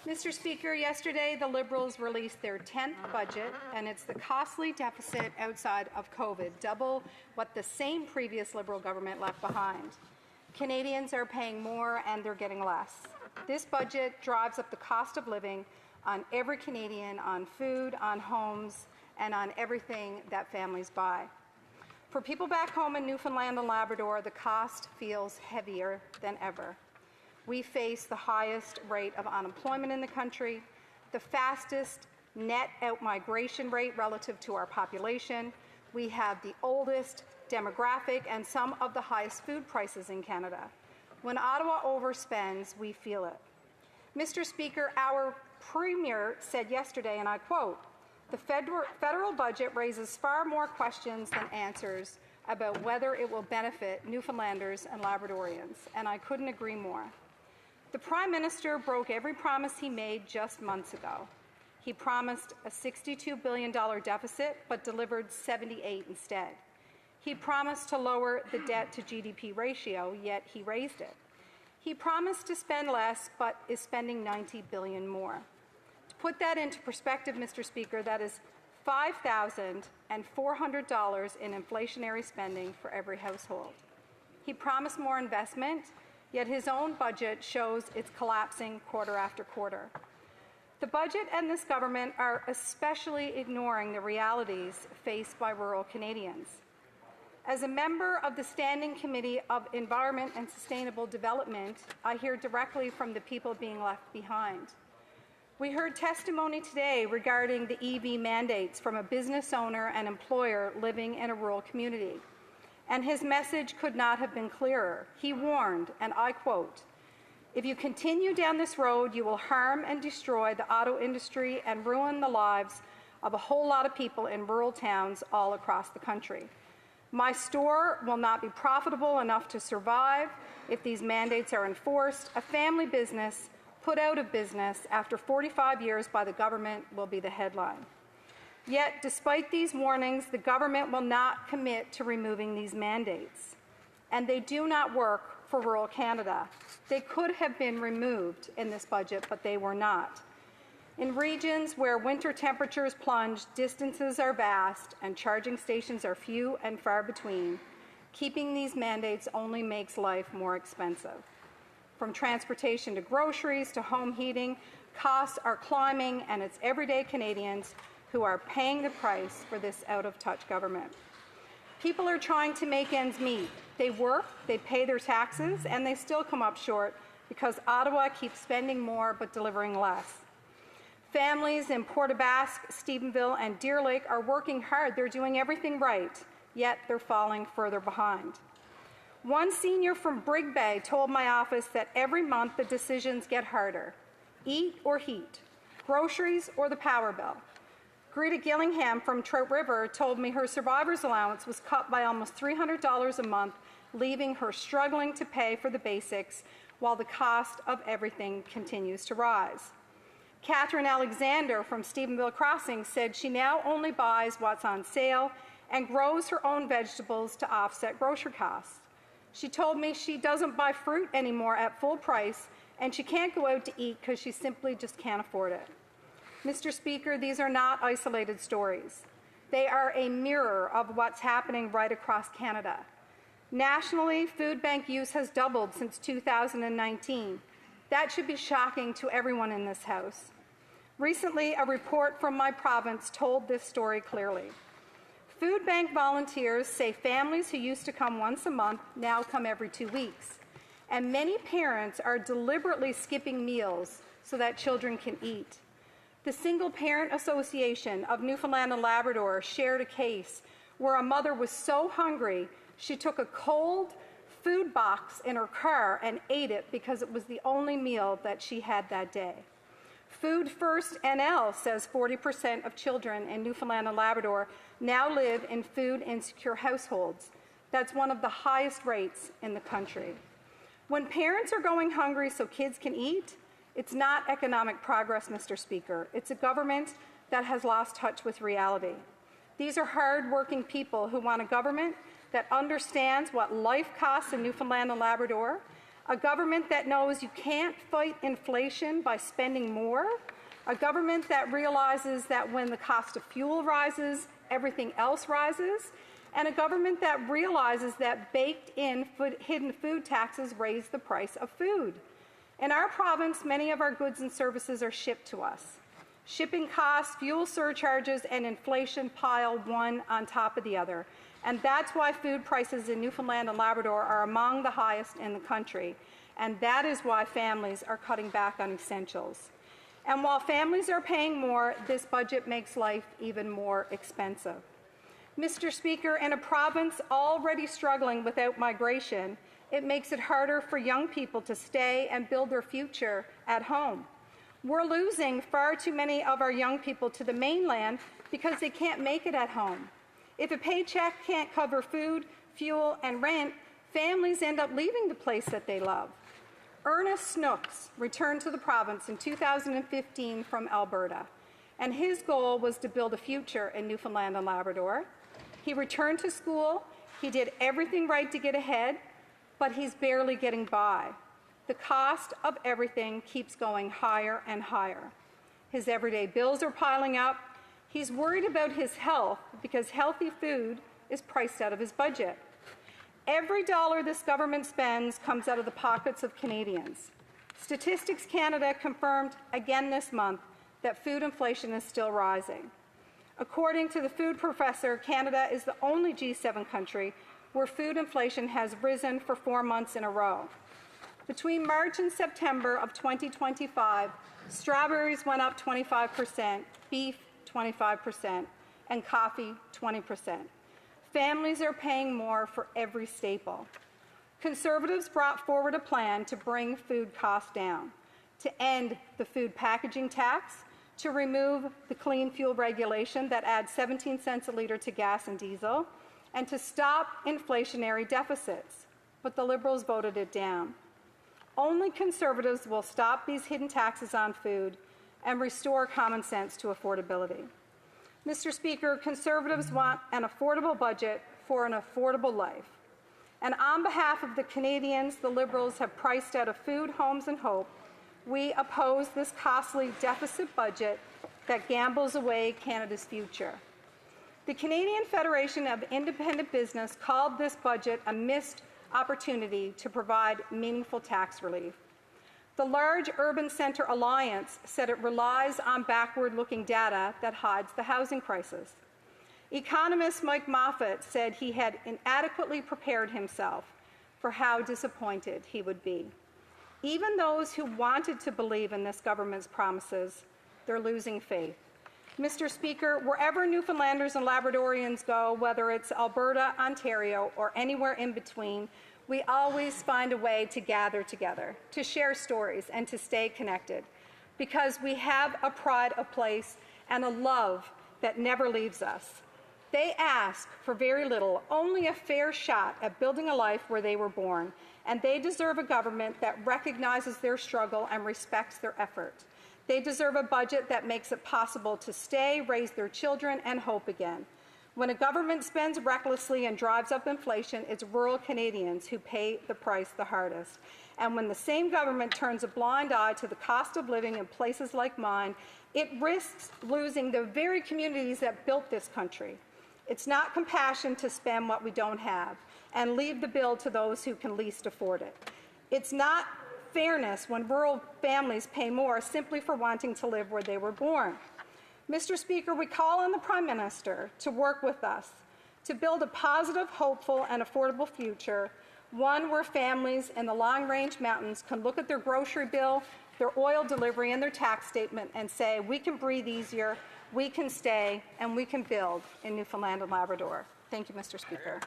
Mr. Speaker, yesterday the Liberals released their 10th budget, and it's the costly deficit outside of COVID, double what the same previous Liberal government left behind. Canadians are paying more and they're getting less. This budget drives up the cost of living on every Canadian, on food, on homes, and on everything that families buy. For people back home in Newfoundland and Labrador, the cost feels heavier than ever. We face the highest rate of unemployment in the country, the fastest net out-migration rate relative to our population. We have the oldest demographic and some of the highest food prices in Canada. When Ottawa overspends, we feel it. Mr. Speaker, our Premier said yesterday, and I quote, "The federal budget raises far more questions than answers about whether it will benefit Newfoundlanders and Labradorians," and I couldn't agree more. The Prime Minister broke every promise he made just months ago. He promised a $62 billion deficit, but delivered 78 instead. He promised to lower the debt-to-GDP ratio, yet he raised it. He promised to spend less, but is spending $90 billion more. To put that into perspective, Mr. Speaker, that is $5,400 in inflationary spending for every household. He promised more investment, yet his own budget shows it's collapsing quarter after quarter. The budget and this government are especially ignoring the realities faced by rural Canadians. As a member of the Standing Committee of Environment and Sustainable Development, I hear directly from the people being left behind. We heard testimony today regarding the EV mandates from a business owner and employer living in a rural community. And his message could not have been clearer. He warned, and I quote, "If you continue down this road, you will harm and destroy the auto industry and ruin the lives of a whole lot of people in rural towns all across the country. My store will not be profitable enough to survive if these mandates are enforced. A family business put out of business after 45 years by the government will be the headline." Yet, despite these warnings, the government will not commit to removing these mandates. And they do not work for rural Canada. They could have been removed in this budget, but they were not. In regions where winter temperatures plunge, distances are vast, and charging stations are few and far between, keeping these mandates only makes life more expensive. From transportation to groceries to home heating, costs are climbing, and it's everyday Canadians who are paying the price for this out-of-touch government. People are trying to make ends meet. They work, they pay their taxes, and they still come up short because Ottawa keeps spending more but delivering less. Families in Port aux Basques, Stephenville, and Deer Lake are working hard. They're doing everything right, yet they're falling further behind. One senior from Brig Bay told my office that every month the decisions get harder: eat or heat, groceries or the power bill. Greta Gillingham from Trout River told me her survivor's allowance was cut by almost $300 a month, leaving her struggling to pay for the basics while the cost of everything continues to rise. Catherine Alexander from Stephenville Crossing said she now only buys what's on sale and grows her own vegetables to offset grocery costs. She told me she doesn't buy fruit anymore at full price, and she can't go out to eat because she simply just can't afford it. Mr. Speaker, these are not isolated stories. They are a mirror of what's happening right across Canada. Nationally, food bank use has doubled since 2019. That should be shocking to everyone in this House. Recently, a report from my province told this story clearly. Food bank volunteers say families who used to come once a month now come every 2 weeks. And many parents are deliberately skipping meals so that children can eat. The Single Parent Association of Newfoundland and Labrador shared a case where a mother was so hungry she took a cold food box in her car and ate it because it was the only meal that she had that day. Food First NL says 40% of children in Newfoundland and Labrador now live in food-insecure households. That's one of the highest rates in the country. When parents are going hungry so kids can eat, it's not economic progress, Mr. Speaker. It's a government that has lost touch with reality. These are hard-working people who want a government that understands what life costs in Newfoundland and Labrador, a government that knows you can't fight inflation by spending more, a government that realizes that when the cost of fuel rises, everything else rises, and a government that realizes that baked-in hidden food taxes raise the price of food. In our province, many of our goods and services are shipped to us. Shipping costs, fuel surcharges, and inflation pile one on top of the other. And that's why food prices in Newfoundland and Labrador are among the highest in the country. And that is why families are cutting back on essentials. And while families are paying more, this budget makes life even more expensive. Mr. Speaker, in a province already struggling without migration, it makes it harder for young people to stay and build their future at home. We're losing far too many of our young people to the mainland because they can't make it at home. If a paycheck can't cover food, fuel, and rent, families end up leaving the place that they love. Ernest Snooks returned to the province in 2015 from Alberta, and his goal was to build a future in Newfoundland and Labrador. He returned to school, he did everything right to get ahead, but he's barely getting by. The cost of everything keeps going higher and higher. His everyday bills are piling up. He's worried about his health because healthy food is priced out of his budget. Every dollar this government spends comes out of the pockets of Canadians. Statistics Canada confirmed again this month that food inflation is still rising. According to the food professor, Canada is the only G7 country where food inflation has risen for 4 months in a row. Between March and September of 2025, strawberries went up 25%, beef 25%, and coffee 20%. Families are paying more for every staple. Conservatives brought forward a plan to bring food costs down, to end the food packaging tax, to remove the clean fuel regulation that adds 17 cents a litre to gas and diesel, and to stop inflationary deficits. But the Liberals voted it down. Only Conservatives will stop these hidden taxes on food and restore common sense to affordability. Mr. Speaker, Conservatives want an affordable budget for an affordable life. And on behalf of the Canadians the Liberals have priced out of food, homes, and hope, we oppose this costly deficit budget that gambles away Canada's future. The Canadian Federation of Independent Business called this budget a missed opportunity to provide meaningful tax relief. The large Urban Centre Alliance said it relies on backward-looking data that hides the housing crisis. Economist Mike Moffat said he had inadequately prepared himself for how disappointed he would be. Even those who wanted to believe in this government's promises, they're losing faith. Mr. Speaker, wherever Newfoundlanders and Labradorians go, whether it's Alberta, Ontario, or anywhere in between, we always find a way to gather together, to share stories, and to stay connected, because we have a pride of place and a love that never leaves us. They ask for very little, only a fair shot at building a life where they were born, and they deserve a government that recognizes their struggle and respects their effort. They deserve a budget that makes it possible to stay, raise their children, and hope again. When a government spends recklessly and drives up inflation, it's rural Canadians who pay the price the hardest. And when the same government turns a blind eye to the cost of living in places like mine, it risks losing the very communities that built this country. It's not compassion to spend what we don't have and leave the bill to those who can least afford it. It's not fairness when rural families pay more simply for wanting to live where they were born. Mr. Speaker, we call on the Prime Minister to work with us to build a positive, hopeful, and affordable future, one where families in the long-range mountains can look at their grocery bill, their oil delivery, and their tax statement and say, we can breathe easier, we can stay, and we can build in Newfoundland and Labrador. Thank you, Mr. Speaker.